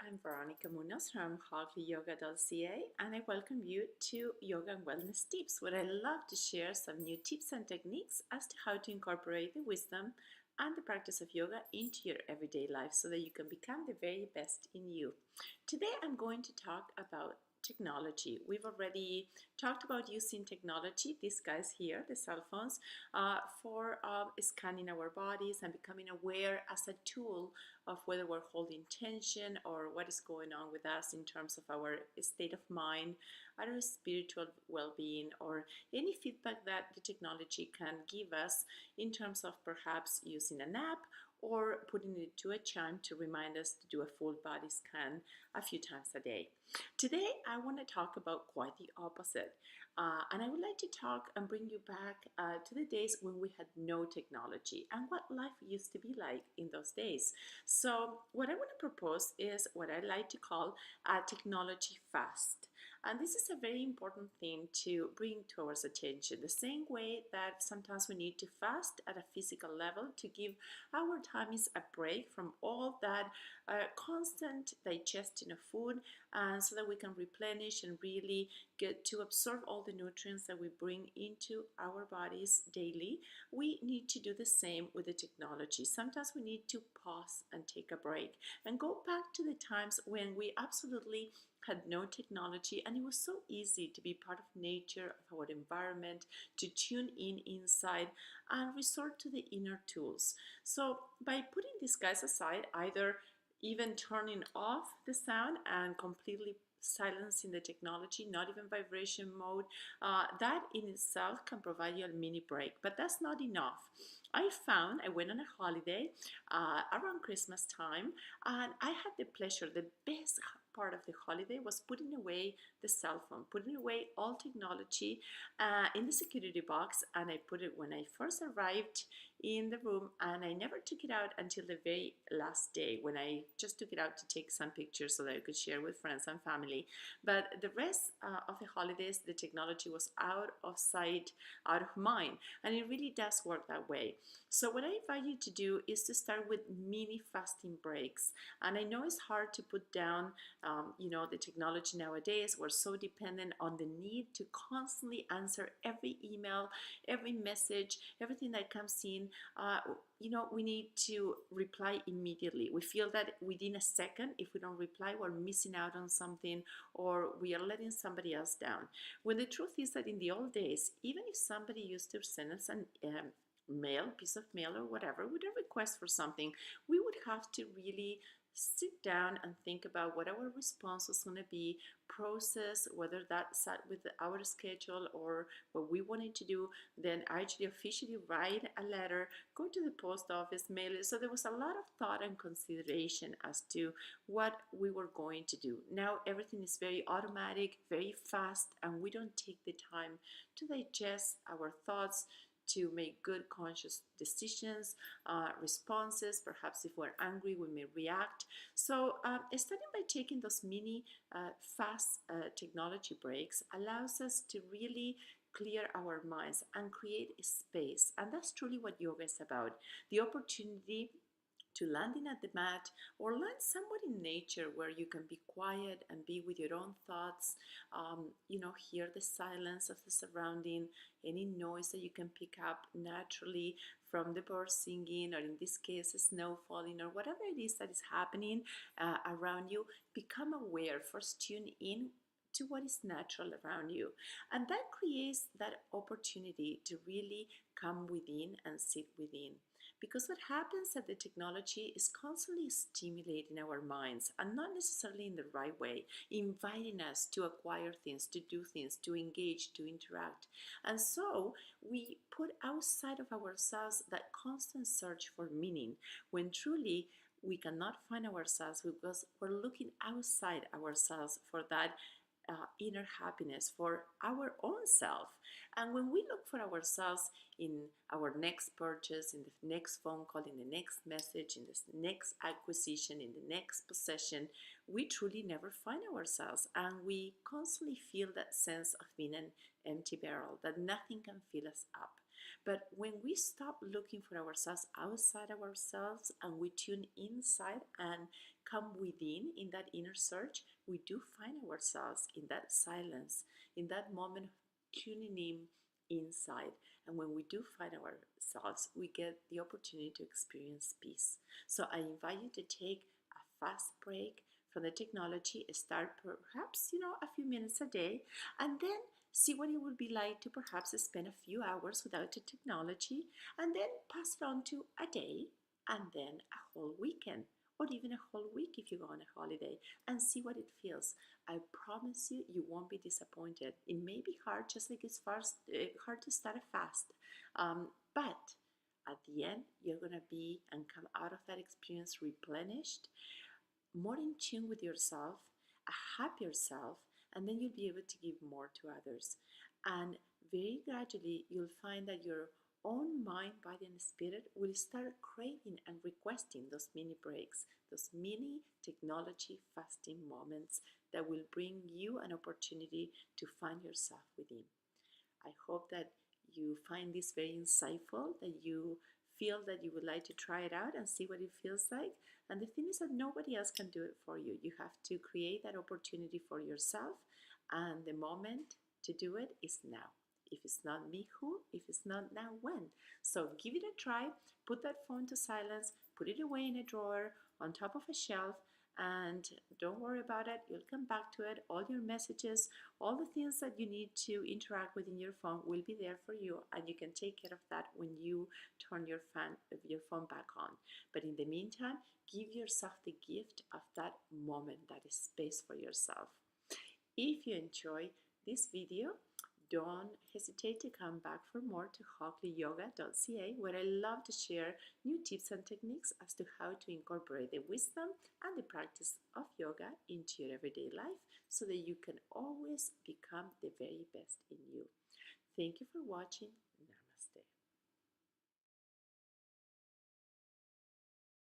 I'm Veronica Munoz from hockleyyoga.ca, and I welcome you to Yoga and Wellness Tips, where I love to share some new tips and techniques as to how to incorporate the wisdom and the practice of yoga into your everyday life so that you can become the very best in you. Today I'm going to talk about technology. We've already talked about using technology, these guys here, the cell phones, for scanning our bodies and becoming aware as a tool of whether we're holding tension or what is going on with us in terms of our state of mind, our spiritual well-being, or any feedback that the technology can give us in terms of perhaps using an app or putting it to a chime to remind us to do a full body scan a few times a day. Today, I want to talk about quite the opposite. And I would like to talk and bring you back to the days when we had no technology and what life used to be like in those days. So what I want to propose is what I like to call a technology fast. And this is a very important thing to bring to our attention. The same way that sometimes we need to fast at a physical level to give our tummies a break from all that constant digestion of food, and so that we can replenish and really get to absorb all the nutrients that we bring into our bodies daily. We need to do the same with the technology. Sometimes we need to pause and take a break and go back to the times when we absolutely had no technology and it was so easy to be part of nature, of our environment, to tune in inside and resort to the inner tools. So by putting these guys aside, either even turning off the sound and completely silencing the technology, not even vibration mode, that in itself can provide you a mini break, but that's not enough. I went on a holiday around Christmas time, and I had the pleasure, the best part of the holiday was putting away the cell phone, putting away all technology in the security box, and I put it when I first arrived in the room, and I never took it out until the very last day when I just took it out to take some pictures so that I could share with friends and family. But the rest of the holidays, the technology was out of sight, out of mind, and it really does work that way. So what I invite you to do is to start with mini fasting breaks. And I know it's hard to put down the technology nowadays. We're so dependent on the need to constantly answer every email, every message, everything that comes in. We need to reply immediately. We feel that within a second, if we don't reply, we're missing out on something or we are letting somebody else down. When the truth is that in the old days, even if somebody used to send us an piece of mail or whatever, with a request for something, we would have to really sit down and think about what our response was going to be, process whether that sat with our schedule or what we wanted to do, then actually officially write a letter, go to the post office, mail it. So there was a lot of thought and consideration as to what we were going to do. Now everything is very automatic, very fast, and we don't take the time to digest our thoughts, to make good conscious decisions, responses. Perhaps if we're angry, we may react. So starting by taking those mini fast technology breaks allows us to really clear our minds and create a space. And that's truly what yoga is about. The opportunity to landing at the mat or land somewhere in nature where you can be quiet and be with your own thoughts, hear the silence of the surrounding, any noise that you can pick up naturally from the birds singing, or in this case, the snow falling, or whatever it is that is happening around you. Become aware, first tune in to what is natural around you. And that creates that opportunity to really come within and sit within. Because what happens that the technology is constantly stimulating our minds, and not necessarily in the right way, inviting us to acquire things, to do things, to engage, to interact. And so we put outside of ourselves that constant search for meaning, when truly we cannot find ourselves because we're looking outside ourselves for that inner happiness, for our own self. And when we look for ourselves in our next purchase, in the next phone call, in the next message, in this next acquisition, in the next possession, we truly never find ourselves, and we constantly feel that sense of being an empty barrel, that nothing can fill us up. But when we stop looking for ourselves outside ourselves and we tune inside and come within in that inner search, we do find ourselves in that silence, in that moment of tuning in inside. And when we do find ourselves, we get the opportunity to experience peace. So I invite you to take a fast break from the technology, start perhaps, a few minutes a day, and then see what it would be like to perhaps spend a few hours without the technology, and then pass it on to a day, and then a whole weekend, or even a whole week if you go on a holiday, and see what it feels. I promise you, you won't be disappointed. It may be hard, just like it's hard to start a fast, but at the end, you're gonna be and come out of that experience replenished, more in tune with yourself, a happier self, and then you'll be able to give more to others. And very gradually, you'll find that your own mind, body, and spirit will start craving and requesting those mini breaks, those mini technology fasting moments that will bring you an opportunity to find yourself within. I hope that you find this very insightful, that you feel that you would like to try it out and see what it feels like. And the thing is that nobody else can do it for you. You have to create that opportunity for yourself, and the moment to do it is now. If it's not me, who? If it's not now, when? So give it a try. Put that phone to silence, put it away in a drawer, on top of a shelf, and don't worry about it. You'll come back to it. All your messages, all the things that you need to interact with in your phone will be there for you, and you can take care of that when you turn your phone back on. But in the meantime, give yourself the gift of that moment, that is space for yourself. If you enjoy this video, don't hesitate to come back for more to hockleyyoga.ca, where I love to share new tips and techniques as to how to incorporate the wisdom and the practice of yoga into your everyday life so that you can always become the very best in you. Thank you for watching. Namaste.